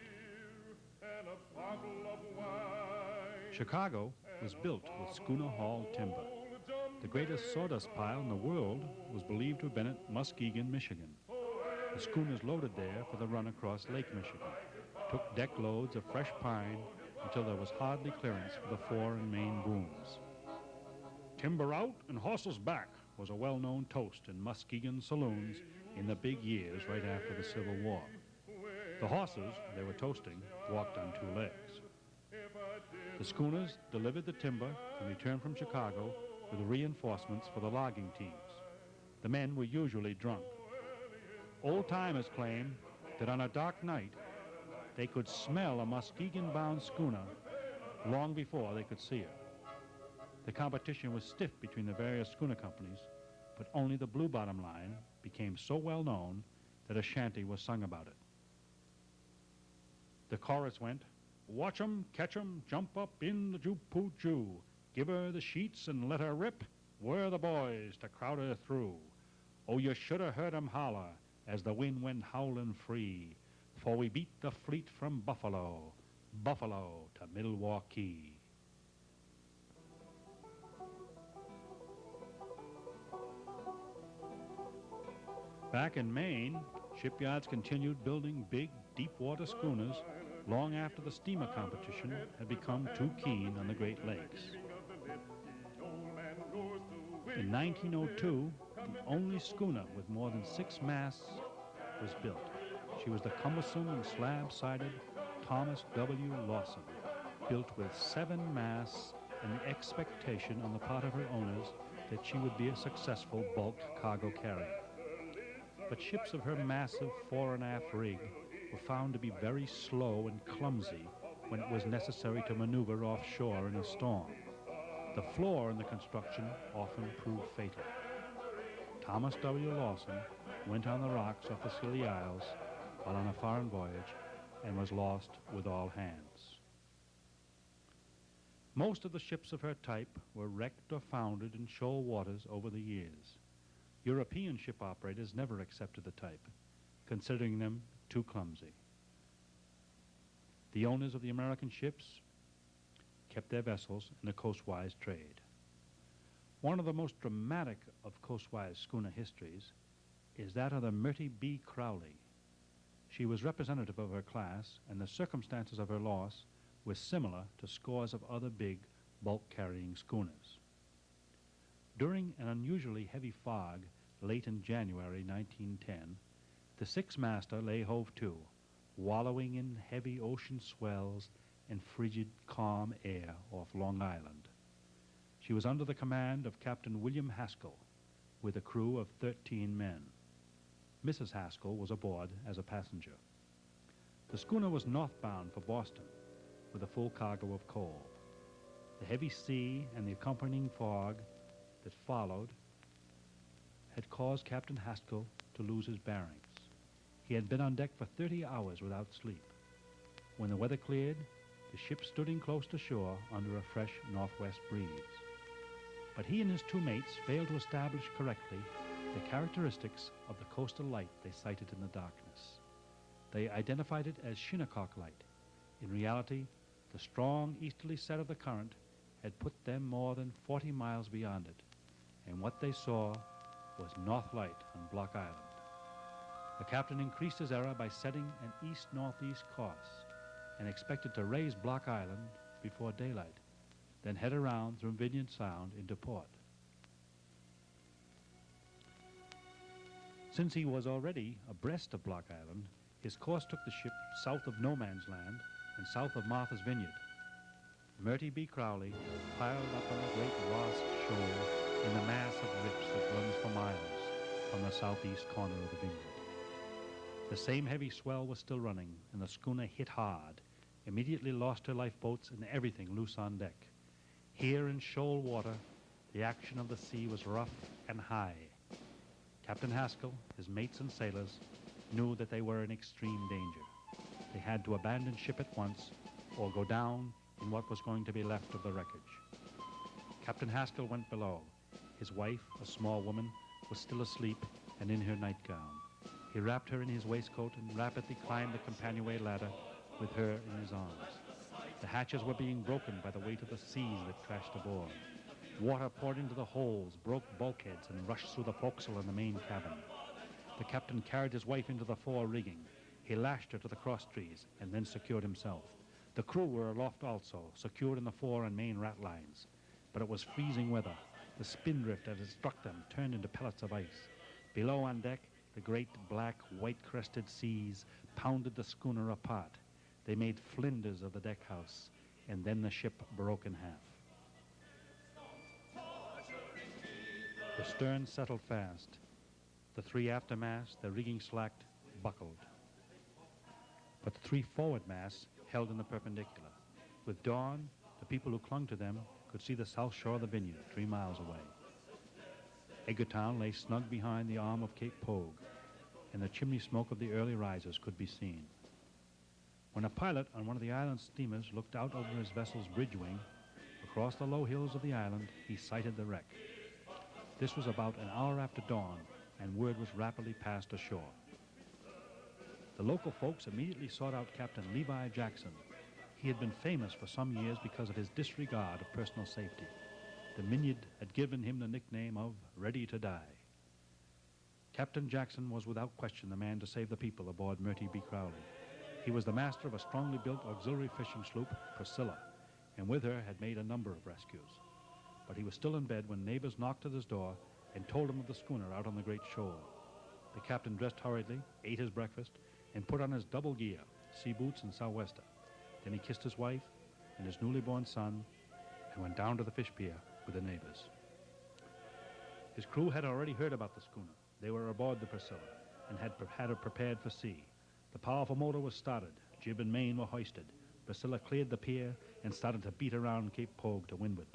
Chicago was built with schooner-hauled timber. The greatest sawdust pile in the world was believed to have been at Muskegon, Michigan. The schooners loaded there for the run across Lake Michigan, took deck loads of fresh pine until there was hardly clearance for the fore and main booms. "Timber out and horses back" was a well-known toast in Muskegon saloons in the big years right after the Civil War. The horses they were toasting walked on two legs. The schooners delivered the timber and returned from Chicago with reinforcements for the logging teams. The men were usually drunk. Old-timers claim that on a dark night, they could smell a Muskegon-bound schooner long before they could see it. The competition was stiff between the various schooner companies, but only the Blue Bottom Line became so well known that a shanty was sung about it. The chorus went, "Watch 'em, catch 'em, jump up in the Joo-Poo-Joo, give her the sheets and let her rip, we're the boys to crowd her through. Oh, you should have heard 'em holler as the wind went howlin' free, for we beat the fleet from Buffalo, Buffalo to Milwaukee." Back in Maine, shipyards continued building big, deep-water schooners long after the steamer competition had become too keen on the Great Lakes. In 1902, the only schooner with more than 6 masts was built. She was the cumbersome and slab-sided Thomas W. Lawson. built with 7 masts and the expectation on the part of her owners that she would be a successful bulk cargo carrier. But ships of her massive fore and aft rig were found to be very slow and clumsy when it was necessary to maneuver offshore in a storm. The flaw in the construction often proved fatal. Thomas W. Lawson went on the rocks off the Scilly Isles while on a foreign voyage and was lost with all hands. Most of the ships of her type were wrecked or foundered in shoal waters over the years. European ship operators never accepted the type, considering them too clumsy. The owners of the American ships kept their vessels in the coastwise trade. One of the most dramatic of coastwise schooner histories is that of the Myrtle B. Crowley. She was representative of her class, and the circumstances of her loss were similar to scores of other big bulk-carrying schooners. During an unusually heavy fog late in January 1910, the 6-master lay hove to, wallowing in heavy ocean swells and frigid, calm air off Long Island. She was under the command of Captain William Haskell, with a crew of 13 men. Mrs. Haskell was aboard as a passenger. The schooner was northbound for Boston, with a full cargo of coal. The heavy sea and the accompanying fog that followed had caused Captain Haskell to lose his bearings. He had been on deck for 30 hours without sleep. When the weather cleared, the ship stood in close to shore under a fresh northwest breeze. But he and his 2 mates failed to establish correctly the characteristics of the coastal light they sighted in the darkness. They identified it as Shinnecock light. In reality, the strong easterly set of the current had put them more than 40 miles beyond it, and what they saw was North Light on Block Island. The captain increased his error by setting an east-northeast course and expected to raise Block Island before daylight, then head around through Vineyard Sound into port. Since he was already abreast of Block Island, his course took the ship south of No Man's Land and south of Martha's Vineyard. Myrtle B. Crowley piled up on the great Ross Shoal in the mass of rips that runs for miles from the southeast corner of the vineyard. The same heavy swell was still running, and the schooner hit hard, immediately lost her lifeboats and everything loose on deck. Here in shoal water, the action of the sea was rough and high. Captain Haskell, his mates and sailors, knew that they were in extreme danger. They had to abandon ship at once or go down in what was going to be left of the wreckage. Captain Haskell went below. His wife, a small woman, was still asleep and in her nightgown. He wrapped her in his waistcoat and rapidly climbed the companionway ladder with her in his arms. The hatches were being broken by the weight of the seas that crashed aboard. Water poured into the holds, broke bulkheads, and rushed through the forecastle and the main cabin. The captain carried his wife into the fore rigging. He lashed her to the crosstrees and then secured himself. The crew were aloft also, secured in the fore and main ratlines. But it was freezing weather. The spindrift as it struck them turned into pellets of ice. Below on deck, the great black, white-crested seas pounded the schooner apart. They made flinders of the deck house, and then the ship broke in half. The stern settled fast. The 3 aftermasts, the rigging slacked, buckled. But the 3 forward masts held in the perpendicular. With dawn, the people who clung to them could see the south shore of the vineyard 3 miles away. Edgartown lay snug behind the arm of Cape Pogue, and the chimney smoke of the early risers could be seen. When a pilot on one of the island steamers looked out over his vessel's bridge wing, across the low hills of the island, he sighted the wreck. This was about an hour after dawn, and word was rapidly passed ashore. The local folks immediately sought out Captain Levi Jackson. He had been famous for some years because of his disregard of personal safety. The Minyard had given him the nickname of Ready to Die. Captain Jackson was without question the man to save the people aboard Myrtle B. Crowley. He was the master of a strongly built auxiliary fishing sloop, Priscilla, and with her had made a number of rescues. But he was still in bed when neighbors knocked at his door and told him of the schooner out on the great shoal. The captain dressed hurriedly, ate his breakfast, and put on his double gear, sea boots and sou'wester. Then he kissed his wife, and his newly born son and went down to the fish pier with the neighbors. His crew had already heard about the schooner. They were aboard the Priscilla and had her prepared for sea. The powerful motor was started. Jib and main were hoisted. Priscilla cleared the pier and started to beat around Cape Pogue to windward.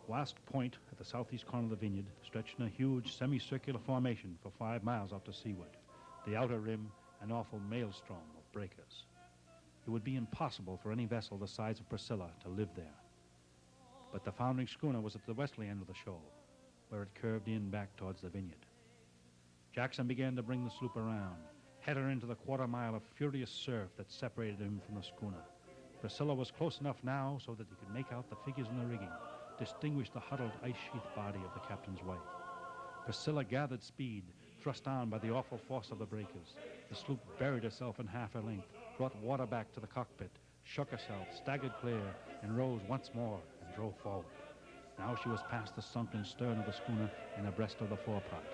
Wasp Point at the southeast corner of the vineyard stretched in a huge semicircular formation for 5 miles out to seaward. The outer rim an awful maelstrom of breakers. It would be impossible for any vessel the size of Priscilla to live there. But the foundering schooner was at the westerly end of the shoal, where it curved in back towards the vineyard. Jackson began to bring the sloop around, head her into the quarter-mile of furious surf that separated him from the schooner. Priscilla was close enough now so that he could make out the figures in the rigging, distinguish the huddled ice-sheathed body of the captain's wife. Priscilla gathered speed, thrust on by the awful force of the breakers. The sloop buried herself in half her length, brought water back to the cockpit, shook herself, staggered clear, and rose once more and drove forward. Now she was past the sunken stern of the schooner and abreast of the forepart.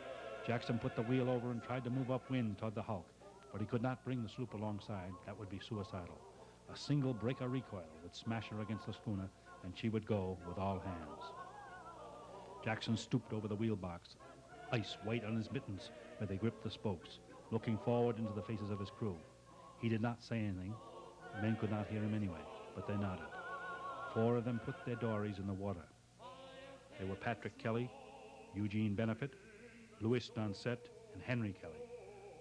Jackson put the wheel over and tried to move upwind toward the hulk, but he could not bring the sloop alongside. That would be suicidal. A single breaker recoil would smash her against the schooner, and she would go with all hands. Jackson stooped over the wheel box, ice white on his mittens where they gripped the spokes, looking forward into the faces of his crew. He did not say anything. The men could not hear him anyway, but they nodded. 4 of them put their dories in the water. They were Patrick Kelly, Eugene Benefit, Louis Donsett, and Henry Kelly.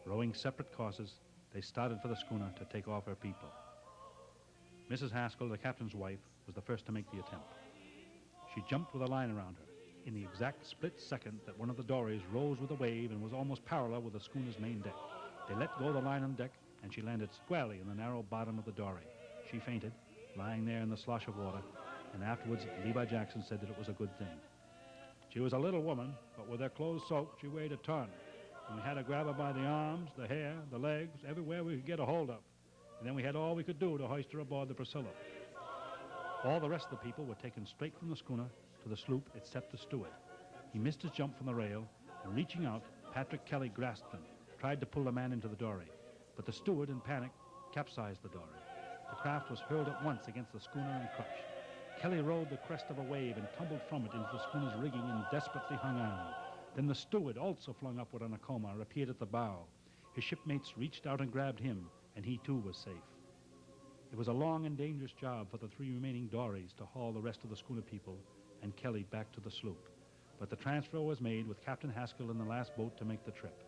Rowing separate courses, they started for the schooner to take off her people. Mrs. Haskell, the captain's wife, was the first to make the attempt. She jumped with a line around her in the exact split second that one of the dories rose with a wave and was almost parallel with the schooner's main deck. They let go the line on deck, and she landed squarely in the narrow bottom of the dory. She fainted, lying there in the slosh of water, and afterwards Levi Jackson said that it was a good thing. She was a little woman, but with her clothes soaked, she weighed a ton, and we had to grab her by the arms, the hair, the legs, everywhere we could get a hold of. And then we had all we could do to hoist her aboard the Priscilla. All the rest of the people were taken straight from the schooner to the sloop except the steward. He missed his jump from the rail, and reaching out, Patrick Kelly grasped him, tried to pull the man into the dory. But the steward, in panic, capsized the dory. The craft was hurled at once against the schooner and crushed. Kelly rode the crest of a wave and tumbled from it into the schooner's rigging and desperately hung on. Then the steward, also flung upward on a coma, appeared at the bow. His shipmates reached out and grabbed him, and he too was safe. It was a long and dangerous job for the 3 remaining dories to haul the rest of the schooner people and Kelly back to the sloop. But the transfer was made with Captain Haskell in the last boat to make the trip.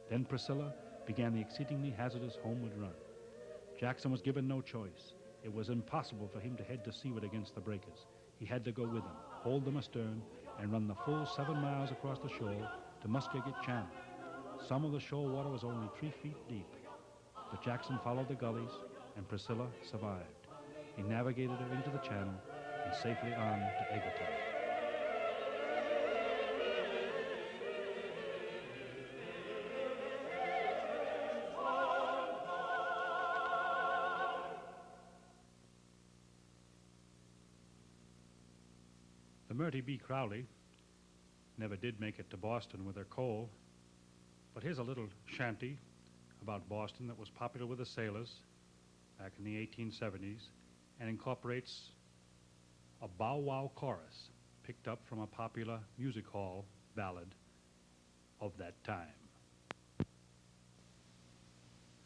Then Priscilla began the exceedingly hazardous homeward run. Jackson was given no choice. It was impossible for him to head to seaward against the breakers. He had to go with them, hold them astern, and run the full 7 miles across the shoal to Muskogee Channel. Some of the shoal water was only 3 feet deep, but Jackson followed the gullies, and Priscilla survived. He navigated her into the channel and safely on to Egerton. The Myrtle B. Crowley never did make it to Boston with her coal, but here's a little shanty about Boston that was popular with the sailors back in the 1870s and incorporates a bow-wow chorus picked up from a popular music hall ballad of that time.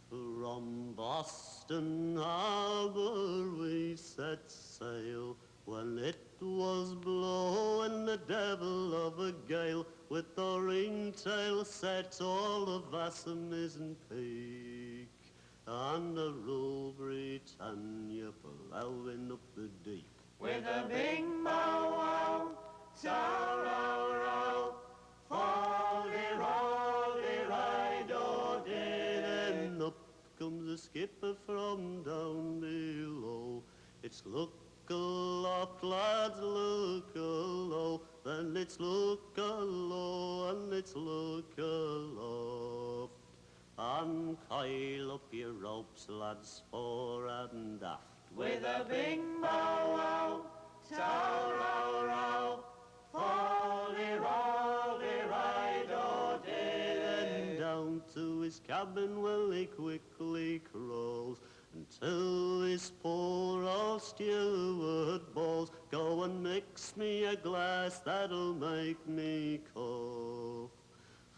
From Boston harbor we set sail when it was blowing the devil of a gale, with the ringtail set all the Vassar mizzen peak, and the Rule Britannia plowing up the deep. With a big bow-wow, ta-row-row, foldy-roldy-ride-o-din. And up comes the skipper from down below. It's look aloft, lads, look alow, then it's look alow, and it's look aloft. And coil up your ropes, lads, fore and aft. With a big bow-wow, ta-row-row, foldy-roldy-ride-o-din. And down to his cabin, well, he quickly crawls, until this poor old steward bawls, go and mix me a glass that'll make me cough.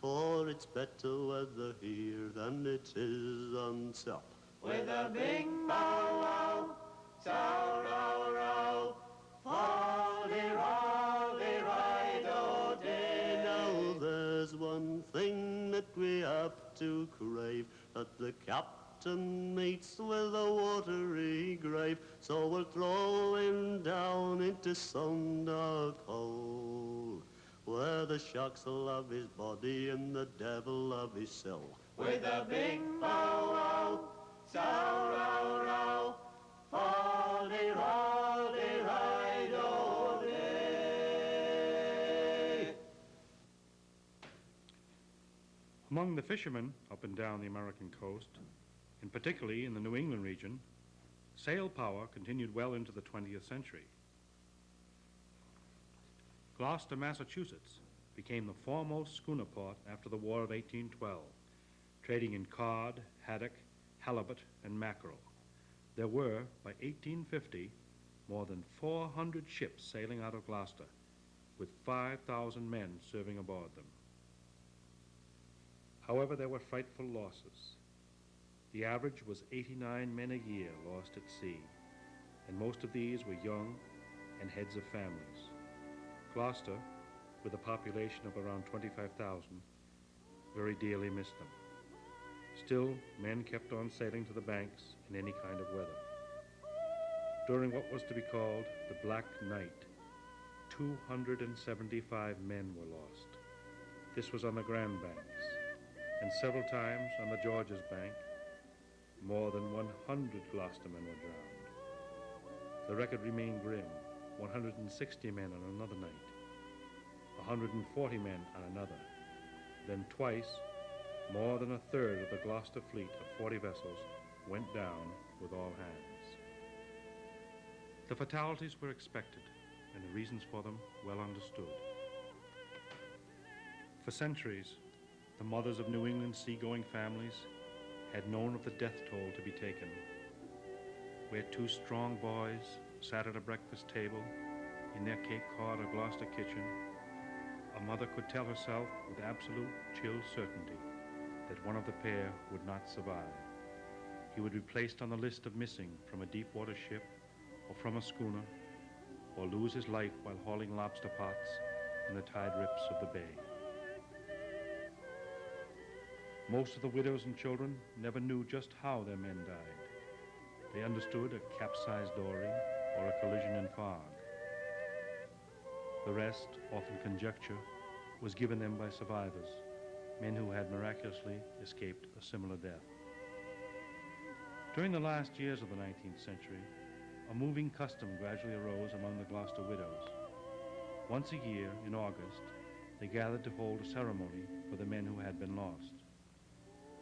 For it's better weather here than it is on top. With a big bow wow, sow row row, fo-de-ro-de-ri-do-de. Now there's one thing that we have to crave, that the captain meets with a watery grave, so we'll throw him down into some dark hole, where the sharks will have his body and the devil have his soul. With a big bow wow, sow row row, fo-de-ro-de-ri-do-de. Among the fishermen up and down the American coast, and particularly in the New England region, sail power continued well into the 20th century. Gloucester, Massachusetts became the foremost schooner port after the War of 1812, trading in cod, haddock, halibut, and mackerel. There were, by 1850, more than 400 ships sailing out of Gloucester, with 5,000 men serving aboard them. However, there were frightful losses. The average was 89 men a year lost at sea, and most of these were young and heads of families. Gloucester, with a population of around 25,000, very dearly missed them. Still, men kept on sailing to the banks in any kind of weather. During what was to be called the Black Night, 275 men were lost. This was on the Grand Banks, and several times on the Georges Bank, more than 100 Gloucestermen were drowned. The record remained grim: 160 men on another night, 140 men on another. Then twice, more than a third of the Gloucester fleet of 40 vessels went down with all hands. The fatalities were expected, and the reasons for them well understood. For centuries, the mothers of New England seagoing families had known of the death toll to be taken, where two strong boys sat at a breakfast table in their Cape Cod or Gloucester kitchen. A mother could tell herself with absolute chill certainty that one of the pair would not survive. He would be placed on the list of missing from a deep water ship or from a schooner, or lose his life while hauling lobster pots in the tide rips of the bay. Most of the widows and children never knew just how their men died. They understood a capsized dory or a collision in fog. The rest, often conjecture, was given them by survivors, men who had miraculously escaped a similar death. During the last years of the 19th century, a moving custom gradually arose among the Gloucester widows. Once a year, in August, they gathered to hold a ceremony for the men who had been lost.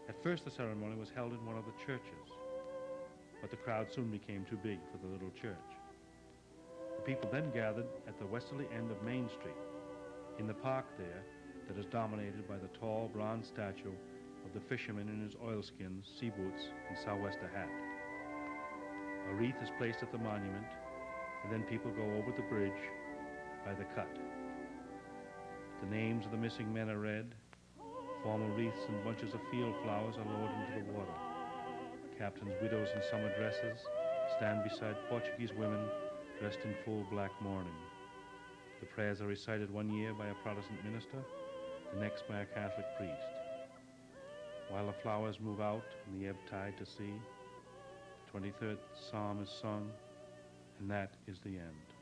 At first, the ceremony was held in one of the churches, but the crowd soon became too big for the little church. The people then gathered at the westerly end of Main Street, in the park there that is dominated by the tall bronze statue of the fisherman in his oilskins, sea boots, and sou'wester hat. A wreath is placed at the monument, and then people go over the bridge by the cut. The names of the missing men are read. Formal wreaths and bunches of field flowers are lowered into the water. Captains' widows in summer dresses stand beside Portuguese women dressed in full black mourning. The prayers are recited one year by a Protestant minister, the next by a Catholic priest. While the flowers move out in the ebb tide to sea, the 23rd psalm is sung, and that is the end.